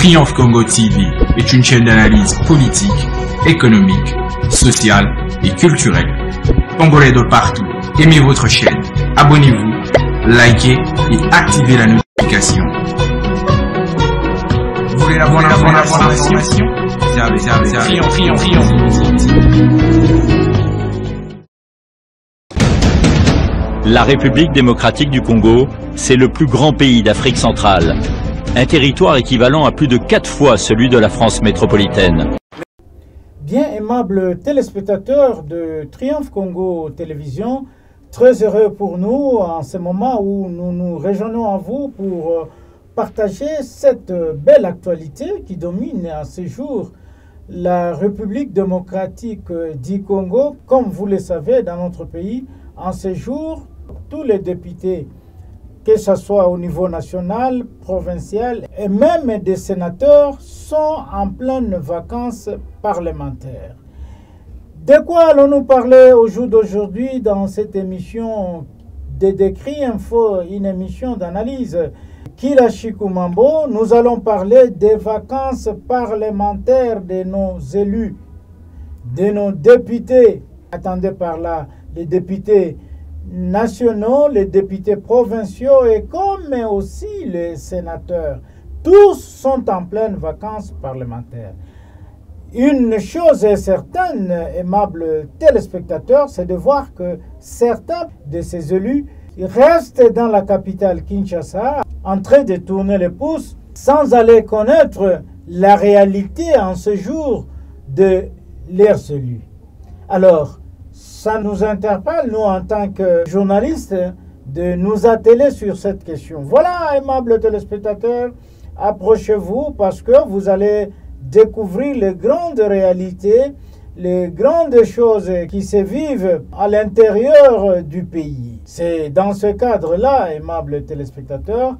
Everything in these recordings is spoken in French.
Triomphe Congo TV est une chaîne d'analyse politique, économique, sociale et culturelle. Congolais de partout, aimez votre chaîne, abonnez-vous, likez et activez la notification. Vous voulez la bonne information? Triomphe. La République démocratique du Congo, c'est le plus grand pays d'Afrique centrale. Un territoire équivalent à plus de 4 fois celui de la France métropolitaine. Bien aimables téléspectateurs de Triomphe Congo Télévision, très heureux pour nous en ce moment où nous nous rejoignons à vous pour partager cette belle actualité qui domine à ce jour la République démocratique du Congo. Comme vous le savez, dans notre pays, en ce jour, tous les députés, que ce soit au niveau national, provincial et même des sénateurs, sont en pleine vacances parlementaires. De quoi allons-nous parler au jour d'aujourd'hui dans cette émission de Décrit Info, une émission d'analyse? Kila Chikumambo, nous allons parler des vacances parlementaires de nos élus, de nos députés. Attendez par là, les députés nationaux, les députés provinciaux et comme aussi les sénateurs. Tous sont en pleine vacances parlementaires. Une chose est certaine, aimables téléspectateurs, c'est de voir que certains de ces élus restent dans la capitale Kinshasa en train de tourner les pouces sans aller connaître la réalité en ce jour de leurs élus. Alors, ça nous interpelle, nous, en tant que journalistes, de nous atteler sur cette question. Voilà, aimables téléspectateurs, approchez-vous parce que vous allez découvrir les grandes réalités, les grandes choses qui se vivent à l'intérieur du pays. C'est dans ce cadre-là, aimables téléspectateurs,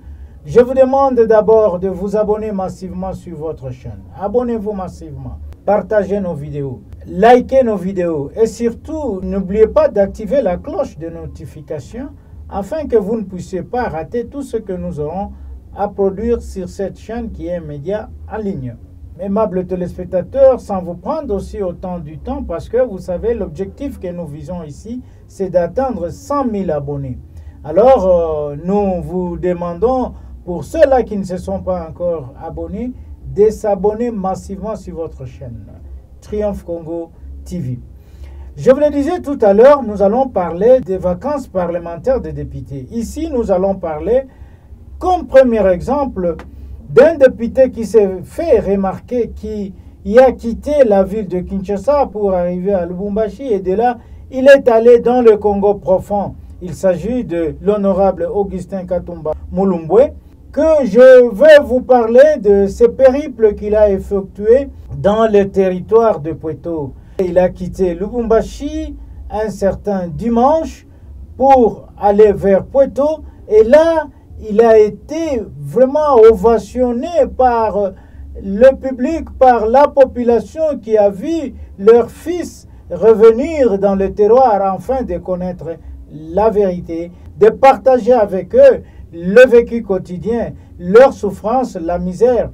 je vous demande d'abord de vous abonner massivement sur votre chaîne. Abonnez-vous massivement. Partagez nos vidéos, likez nos vidéos et surtout n'oubliez pas d'activer la cloche de notification afin que vous ne puissiez pas rater tout ce que nous aurons à produire sur cette chaîne qui est un média en ligne. Aimables téléspectateurs, sans vous prendre aussi autant du temps parce que vous savez l'objectif que nous visons ici c'est d'atteindre 100 000 abonnés. Alors nous vous demandons pour ceux-là qui ne se sont pas encore abonnés de s'abonner massivement sur votre chaîne Triomphe Congo TV. Je vous le disais tout à l'heure, nous allons parler des vacances parlementaires des députés. Ici, nous allons parler, comme premier exemple, d'un député qui s'est fait remarquer, qui y a quitté la ville de Kinshasa pour arriver à Lubumbashi et de là, il est allé dans le Congo profond. Il s'agit de l'honorable Augustin Katumba Mulumbwe, que je vais vous parler de ce périple qu'il a effectué dans le territoire de Pweto. Il a quitté Lubumbashi un certain dimanche pour aller vers Pweto et là, il a été vraiment ovationné par le public, par la population qui a vu leur fils revenir dans le terroir afin de connaître la vérité, de partager avec eux le vécu quotidien, leur souffrance, la misère.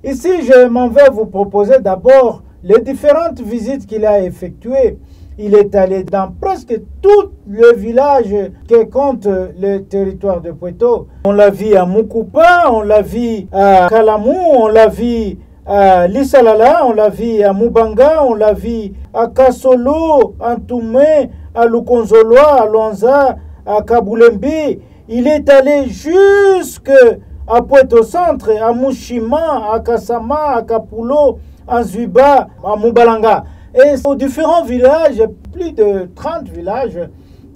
Ici, je m'en vais vous proposer d'abord les différentes visites qu'il a effectuées. Il est allé dans presque tout le village que compte le territoire de Pweto. On l'a vu à Mukupa, on l'a vu à Kalamou, on l'a vu à Lisalala, on l'a vu à Mubanga, on l'a vu à Kasolo, à Ntoumé, à Lukonzolo, à Luanza, à Kabulembi. Il est allé jusqu'à Pweto Centre, à Mushima, à Kasama, à Kapulo, à Zuiba, à Mubalanga. Et aux différents villages, plus de 30 villages,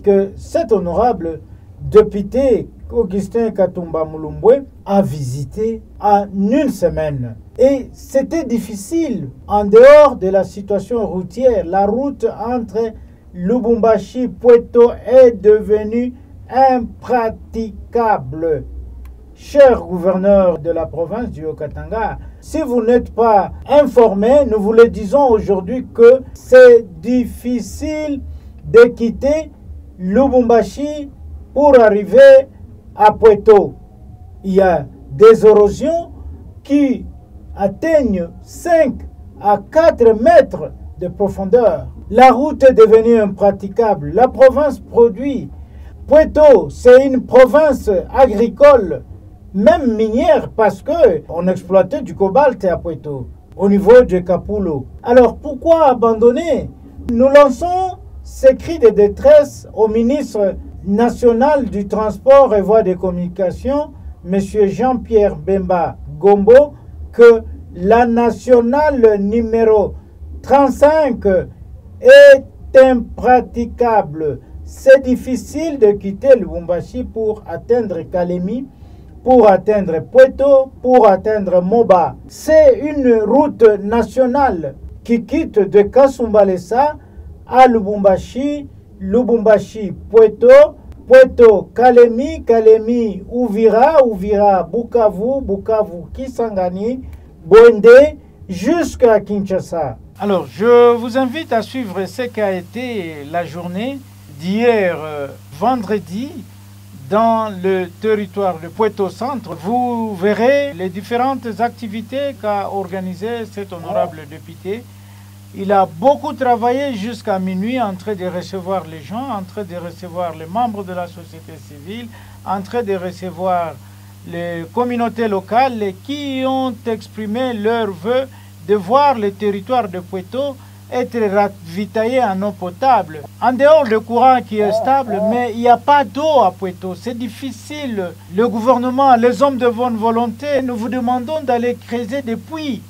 que cet honorable député Augustin Katumba Mulumbwe a visité en une semaine. Et c'était difficile en dehors de la situation routière. La route entre Lubumbashi et Pweto est devenue impraticable. Cher gouverneur de la province du Haut-Katanga, si vous n'êtes pas informé, nous vous le disons aujourd'hui que c'est difficile de quitter Lubumbashi pour arriver à Pweto. Il y a des érosions qui atteignent 5 à 4 mètres de profondeur. La route est devenue impraticable. La province produit. Pueto, c'est une province agricole, même minière, parce qu'on exploitait du cobalt à Pueto, au niveau de Capulo. Alors pourquoi abandonner? Nous lançons ces cris de détresse au ministre national du Transport et Voies de Communication, M. Jean-Pierre Bemba Gombo, que la nationale numéro 35 est impraticable. C'est difficile de quitter Lubumbashi pour atteindre Kalemi, pour atteindre Pueto, pour atteindre Moba. C'est une route nationale qui quitte de Kasumbalesa à Lubumbashi, Lubumbashi, Pueto, Pueto, Kalemi, Kalemi, Uvira, Uvira, Bukavu, Bukavu, Kisangani, Bwende, jusqu'à Kinshasa. Alors, je vous invite à suivre ce qu'a été la journée d'hier vendredi dans le territoire de Pueto Centre. Vous verrez les différentes activités qu'a organisé cet honorable député. Il a beaucoup travaillé jusqu'à minuit en train de recevoir les gens, en train de recevoir les membres de la société civile, en train de recevoir les communautés locales qui ont exprimé leur vœu de voir le territoire de Pueto être ravitaillé en eau potable. En dehors du courant qui est stable, mais il n'y a pas d'eau à Pueto. C'est difficile. Le gouvernement, les hommes de bonne volonté, nous vous demandons d'aller creuser des puits,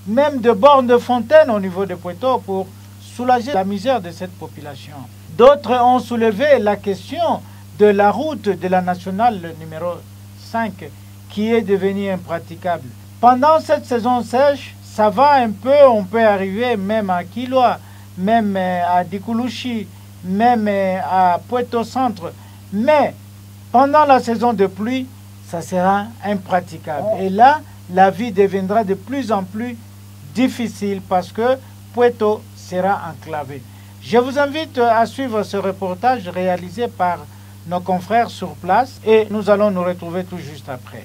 même de bornes de fontaines au niveau de Pueto pour soulager la misère de cette population. D'autres ont soulevé la question de la route de la nationale numéro 5 qui est devenue impraticable. Pendant cette saison sèche, ça va un peu, on peut arriver même à Kilwa, même à Dikulushi, même à Pueto Centre. Mais pendant la saison de pluie, ça sera impraticable. Et là, la vie deviendra de plus en plus difficile parce que Pueto sera enclavé. Je vous invite à suivre ce reportage réalisé par nos confrères sur place et nous allons nous retrouver tout juste après.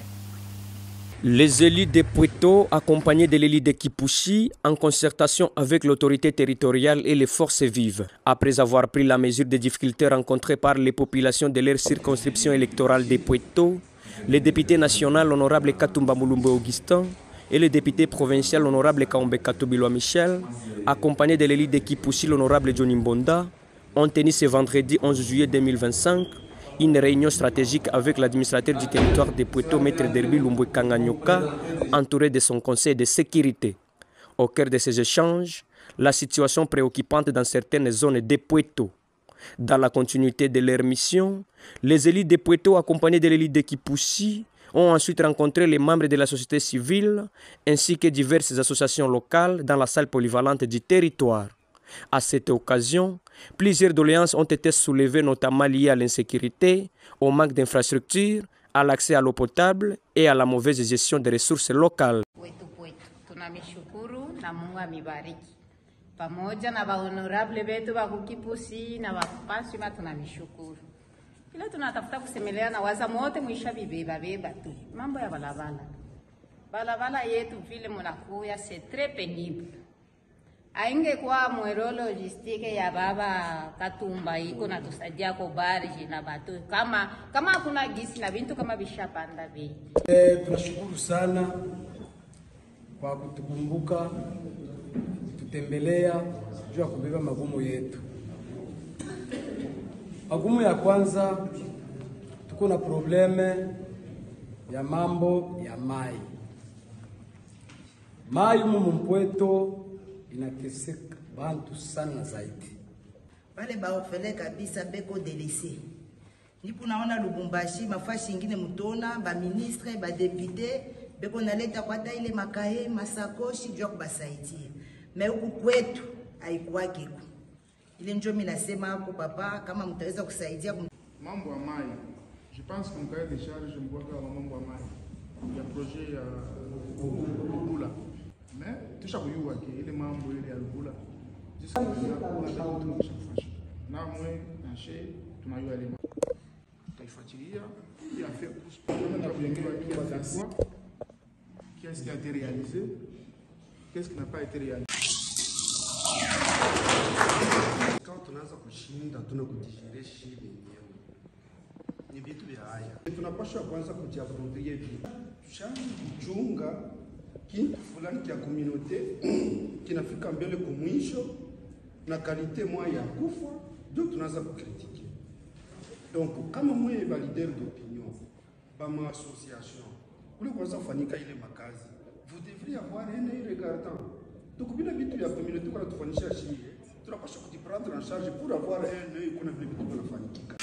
Les élites de Pueto, accompagnés de l'élite de Kipushi, en concertation avec l'autorité territoriale et les forces vives, après avoir pris la mesure des difficultés rencontrées par les populations de leur circonscription électorale de Pueto, le député national honorable Katumba Mulumbe Augustin et le député provincial honorable Kaombe Katubilwa Michel, accompagnés de l'élite de Kipushi l'honorable Johnny Mbonda, ont tenu ce vendredi 11 juillet 2025 une réunion stratégique avec l'administrateur du territoire de Pueto, Maître Derby Lumbwe Kanganyoka, entouré de son conseil de sécurité. Au cœur de ces échanges, la situation préoccupante dans certaines zones de Pueto. Dans la continuité de leur mission, les élites de Pueto, accompagnés de l'élite de Kipushi, ont ensuite rencontré les membres de la société civile ainsi que diverses associations locales dans la salle polyvalente du territoire. À cette occasion, plusieurs doléances ont été soulevées, notamment liées à l'insécurité, au manque d'infrastructures, à l'accès à l'eau potable et à la mauvaise gestion des ressources locales. Pamoja na honorable wetu wa Kipushi na wapasi tunamshukuru. Kila tunatafuta kusemelea na wazamu wote mwisha bibeba tu. Mambo ya balabala. Balabala yetu vile mnakuya c'est très pénible. Ainge kwa mwero logistique ya baba Katumba iko na tusaidia kwa barji na batu kama kuna gisi na bintu kama bishapanda bei. Tunashukuru sana kwa kutukumbuka, kututembelea juu ya kubeba magumu yetu. Magumu ya kwanza, tuko na probleme ya mambo ya mai. Mai Mpweto inateseka bantu sana zaidi. Wale baofele kabisa beko delese. Nipo naona Lubumbashi mafashi ingine mutona ba ministre ba député beko naleta kwata ile makae masakoshi jua kubasaidia. Mais huku kwetu haikuwaki. Ile ndio mimi nasema hapo papa kama mtaweza kusaidia mambo ya mai. Je pense qu'on cahier de charge mboka mambo ya mai. Ya projet ya Lubula. Mais tusha kuyua ke ile mambo ile ya Lubula. Jisa kuna tunashafasha. Na mwe na she tunayua ile mambo. Tutaifuatilia ili afya kuhusu kwa kujengewa nyumba za kwa Qu'est-ce qui a été réalisé? Qu'est-ce qui n'a pas été réalisé? Quand tunaanza kushinda tuna kudigere shida yenyewe ni vitu vya haya, tunapaswa kwanza kujiafrontia vitu shani kuchunga kitu fulani kia community kinafika mbele kumwisho na kalite moya ya kufa, ndio tunaanza kukritike. Donc kama mwe validaire d'opinion ba ma association kule kwanza kufanyika ile makazi, vous devriez avoir un regardant. Donc bila vitu vya community kwa tufanisha shida tunapaswa kujiprendre en charge pour avoir un œil kuna vile vitu vinafanyika.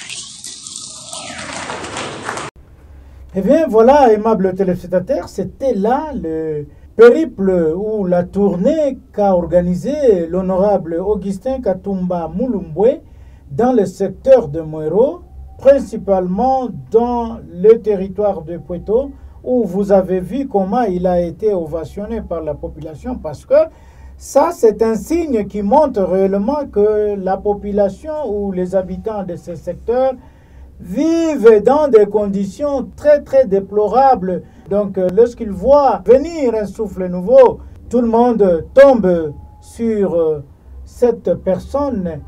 Eh bien voilà, aimables téléspectateurs, c'était là le périple ou la tournée qu'a organisé l'honorable Augustin Katumba Mulumbwe dans le secteur de Mwero, principalement dans le territoire de Pweto, où vous avez vu comment il a été ovationné par la population, parce que ça, c'est un signe qui montre réellement que la population ou les habitants de ce secteur vivent dans des conditions très très déplorables. Donc lorsqu'ils voient venir un souffle nouveau, tout le monde tombe sur cette personne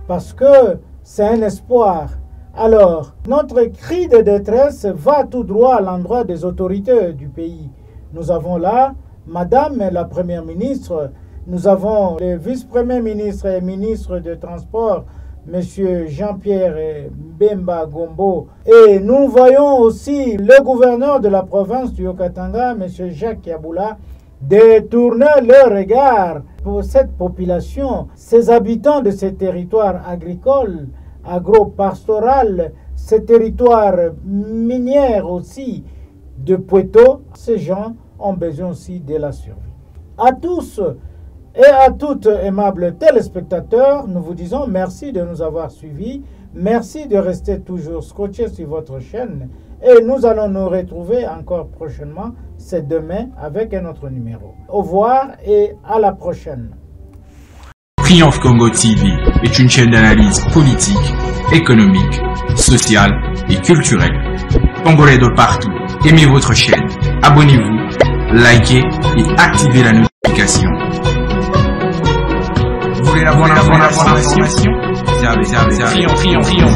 parce que c'est un espoir. Alors, notre cri de détresse va tout droit à l'endroit des autorités du pays. Nous avons là Madame la Première ministre, nous avons le vice-premier ministre et ministre de Transport, M. Jean-Pierre Bemba Gombo. Et nous voyons aussi le gouverneur de la province du Haut-Katanga, M. Jacques Yaboula, détourner leur regard pour cette population, ces habitants de ces territoires agricoles, agro-pastoral, ces territoires miniers aussi de Pweto. Ces gens ont besoin aussi de la survie. À tous et à toutes, aimables téléspectateurs, nous vous disons merci de nous avoir suivis. Merci de rester toujours scotchés sur votre chaîne. Et nous allons nous retrouver encore prochainement, c'est demain, avec un autre numéro. Au revoir et à la prochaine. Triomphe Congo TV est une chaîne d'analyse politique, économique, sociale et culturelle. Congolais de partout, aimez votre chaîne, abonnez-vous, likez et activez la notification. Vous voulez la bonne information? Triomphe.